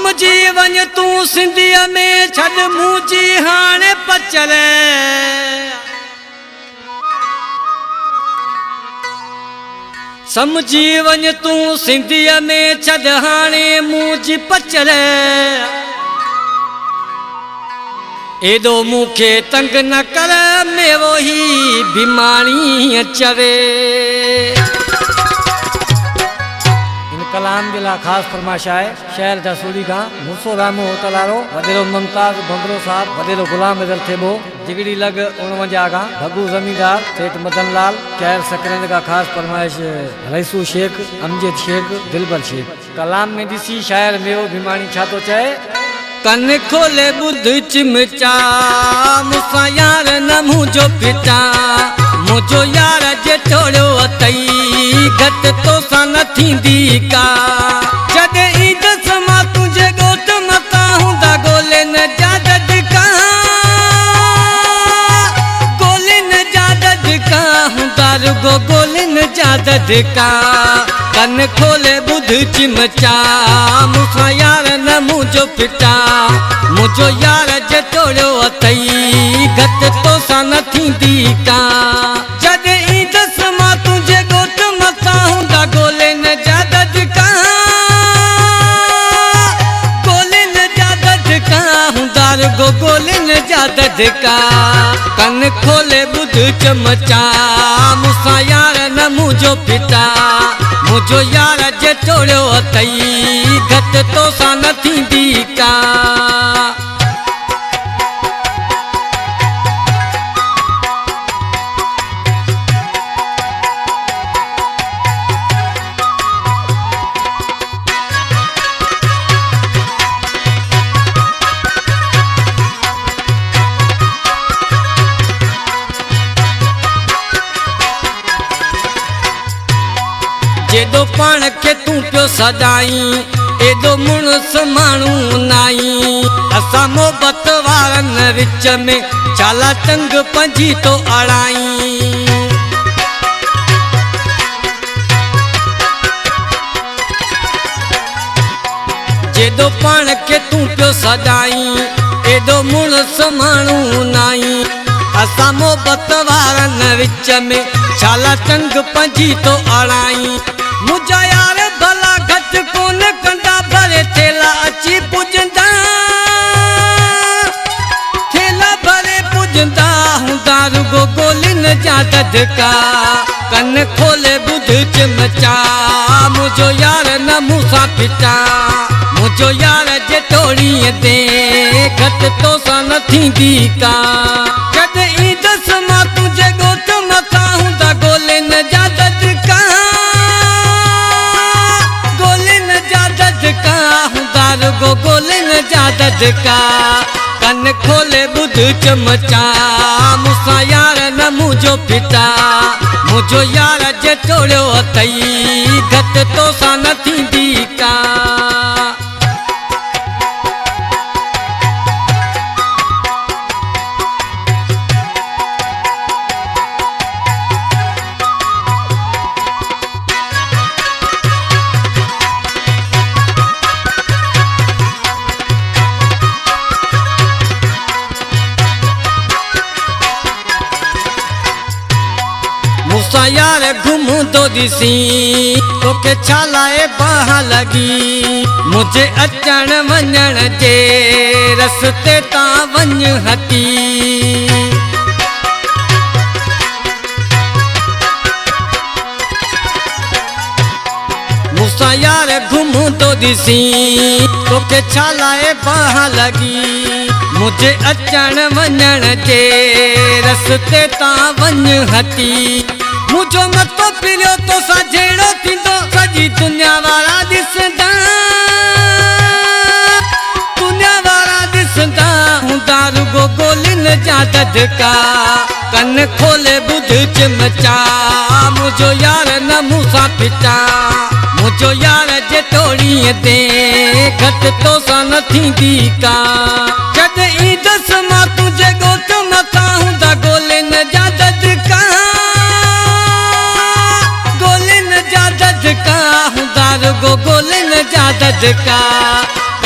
समझी वञ तूं सिंधीअ में छॾ मुंहिंजी हाणे पचर समझी वञ तूं सिंधीअ में छॾ हाणे मुंहिंजी पचर एॾो मूंखे तंग न कर मेवो ही बीमारी चवे। इन कलाम जे लाइ ख़ासि फरमाइश आहे शहर जा सूड़ी खां मूसो रामो होटलारो वॾेरो मुमताज़ बंगलो साहब वॾेरो गुलाम अज़र थेबो जिगड़ी लग 49 खां भगू ज़मींदार सेठ मदन लाल कैर सकरंद का ख़ासि फरमाइश रईसू शेख अमजद शेख दिलबर शेख। कलाम में ॾिसी शायर मेवो बीमारी छा थो चए कन खोले बुध चिमचा मूंसां यार न मुंहिंजो पिटा मुंहिंजो यार जे छोड़ियो अथई घटि तोसां न थींदी का जॾहिं ईंदसि मां तुंहिंजे ॻोठ मथां हूंदा ॻोल्हनि जा ददका ॻोल्हनि जा ददका हूंदा रुगो ॻोल्हनि जा ददका कन खोले बुध चिमचा मूंसां यार न मुंहिंजो पिटा मुंहिंजो यार जे तोड़ियो अथई घटि तोसां न थींदी का जॾहिं ईंदसि मां तुंहिंजे ॻोठ मथां हूंदा ॻोल्हनि जा ददका ॻोल्हनि जा ददका हूंदा रुगो ॻोल्हनि जा ददका कन खोले बुध चमचा मूंसां यार न मुंहिंजो पिटा मुंहिंजो यार जे तोड़ियो अथई घटि तोसां न थींदी का। जेॾो पाण खे तूं पियो सदाई एॾो मुड़ुस माण्हू नाई असां मोहबत वारनि विच में छाला टंग पंजी तो अड़ाई जेॾो पाण खे तूं पियो सदाई एॾो मुड़ुस माण्हू नाई असां मोहबत वारनि विच में छाला टंग पंजी तो अड़ाई मुंहिंजा यार भला घटि कोन कंदा भरे थेला अची पुॼंदा थेला भरे पुॼंदा हूंदा रुगो ॻोल्हनि जा ददका कन खोले बुध चिमचा मुंहिंजो यार न मूंसां पिटा मुंहिंजो यार जे तोड़ीअ ते घटि तोसां न थींदी का जॾहिं ईंदसि मां तुंहिंजे ॻोठ मथां हूंदा ॻोल्हनि जा ददका ॻोल्हनि जा ददका हूंदा रुगो ॻोल्हनि जा ददका कन खोले बुध चमचा मूंसां यार न मुंहिंजो पिटा मुंहिंजो यार जे तोड़ियो अथई घटि तोसां न थींदी का। मूंसां यार घुमंदो ॾिसी तोखे छा लाइ बाह लॻी मुंहिंजे अचण वञण जे रस्ते तां वञ हटी मूंसां यार घुमंदो ॾिसी तोखे छा लाइ बाह लॻी मुंहिंजे अचण वञण जे रस्ते तां वञ हटी मुंहिंजो मथो फिरियो तोसां जहिड़ो थींदो सॼी दुनिया वारा ॾिसंदा दुनिया वारा ॾिसंदा हूंदा रुगो ॻोल्हनि जा ददका कन खोले बुध चिमचा मुंहिंजो यार न मूंसां पिटा मुंहिंजो यार जे तोड़ीअ ते घटि तोसां न थींदी का जॾहिं ईंदसि मां तुंहिंजे ॻोठ मथां हूंदा ॻोल्हनि जा ददका ॻोल्हनि जा ददका हूंदा रुगो ॻोल्हनि जा ददका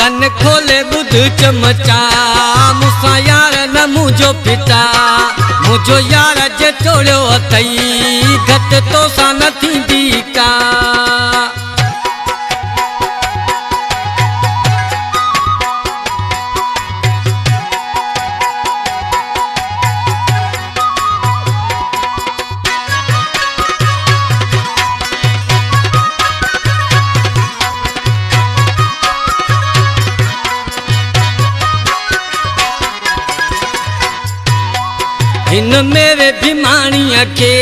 कन खोले ॿुध चमचा मूंसां यार न मुंहिंजो पिता मुंहिंजो यार जे तोड़ियो अथई घटि तोसां न थींदी का इन मेरे भिमाणीअ खे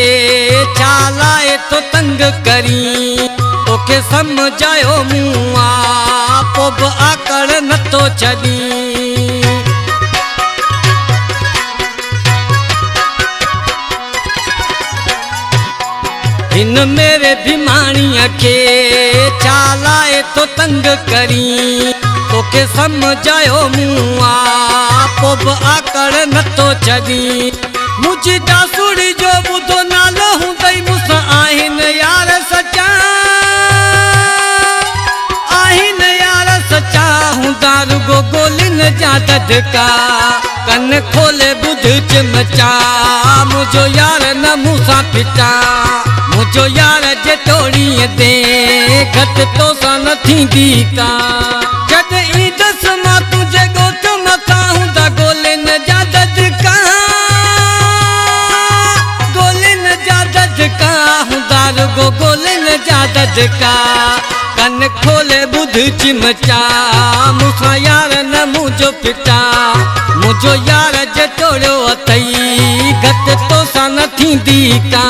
छा लाए तो तंग करी तोखे समझायो मूं आ पोइ बि आकड़ नथो छॾी इन मेरे भिमाणीअ खे छा लाए तो तंग करी तोखे समझायो मूं आ पोइ बि आकड़ नथो छॾी मुझी दासुड़ी जो बुधो नालो हूंदई मूंसां आहिनि यार सचा आहिनि यार सचा हूंदा रुगो गोलिन जा ददका कन खोले ॿुध चिमचा मुंहिंजो यार न मूंसां पिटा मुंहिंजो यार जे टोड़ीअ ते घटि तोसां न थींदी का जॾहिं ईंदसि मां तुंहिंजे ॻोठ मथां हूंदा गोलिन जा ददका हूंदा रुगो गोलिन जा ददका कन खोले ॿुध चिमचा मूंसां यार न मुंहिंजो पिता मुंहिंजो यार जे तोड़ियो अथई घटि तोसां न थींदी का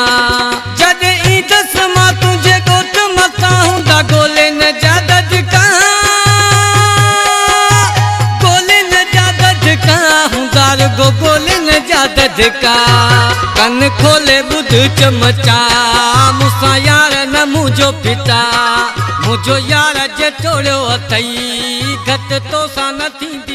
जॾहिं ईंदसि मां तुंहिंजे ॻोठ मथां हूंदा गोलिन जा ददका गोलिन जा ददका हूंदा रुगो गोलिन जा ददका कन खोले ॿुध चमचा मूंसां यार न मुंहिंजो पिता मुंहिंजो यार जे तोड़ियो अथई घटि तोसां न थींदी